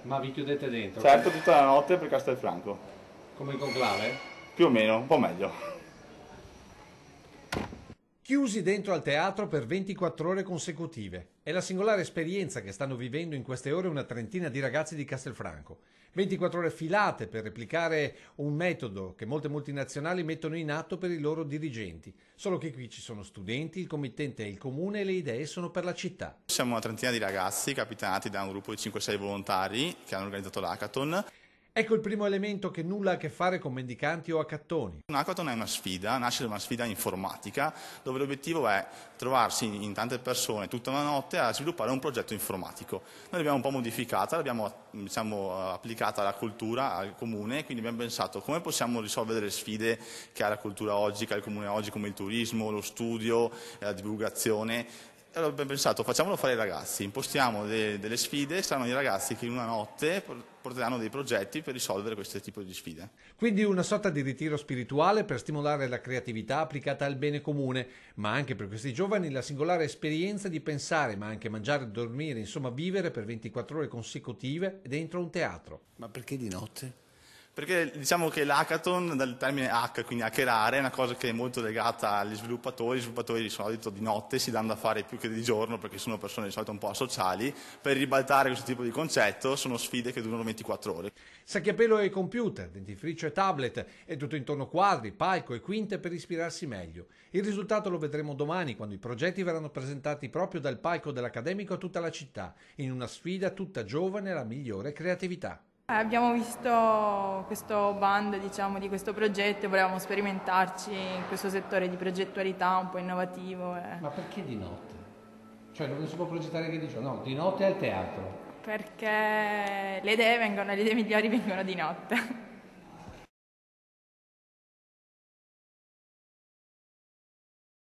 Ma vi chiudete dentro? Certo, tutta la notte per Castelfranco. Come in conclave? Più o meno, un po' meglio. Chiusi dentro al teatro per 24 ore consecutive. È la singolare esperienza che stanno vivendo in queste ore una trentina di ragazzi di Castelfranco. 24 ore filate per replicare un metodo che molte multinazionali mettono in atto per i loro dirigenti. Solo che qui ci sono studenti, il committente è il comune e le idee sono per la città. Siamo una trentina di ragazzi capitanati da un gruppo di 5-6 volontari che hanno organizzato l'hackathon. Ecco il primo elemento che nulla ha a che fare con mendicanti o accattoni. Un hackathon è una sfida, nasce da una sfida informatica dove l'obiettivo è trovarsi in tante persone tutta una notte a sviluppare un progetto informatico. Noi l'abbiamo un po' modificata, l'abbiamo applicata alla cultura, al comune, quindi abbiamo pensato come possiamo risolvere le sfide che ha la cultura oggi, che ha il comune oggi, come il turismo, lo studio, la divulgazione. Allora abbiamo pensato, facciamolo fare ai ragazzi, impostiamo delle sfide, saranno i ragazzi che in una notte porteranno dei progetti per risolvere questo tipo di sfide. Quindi una sorta di ritiro spirituale per stimolare la creatività applicata al bene comune, ma anche per questi giovani la singolare esperienza di pensare, ma anche mangiare e dormire, insomma vivere per 24 ore consecutive dentro un teatro. Ma perché di notte? Perché diciamo che l'hackathon, dal termine hack, quindi hackerare, è una cosa che è molto legata agli sviluppatori. Gli sviluppatori di solito di notte si danno da fare più che di giorno, perché sono persone di solito un po' asociali. Per ribaltare questo tipo di concetto sono sfide che durano 24 ore. Sacchi a pelo e computer, dentifricio e tablet, e tutto intorno quadri, palco e quinte per ispirarsi meglio. Il risultato lo vedremo domani, quando i progetti verranno presentati proprio dal palco dell'Accademico a tutta la città, in una sfida tutta giovane alla migliore creatività. Abbiamo visto questo bando, diciamo, di questo progetto e volevamo sperimentarci in questo settore di progettualità un po' innovativo. Ma perché di notte? Cioè non si può progettare che di giorno? No, di notte al teatro. Perché le idee migliori vengono di notte.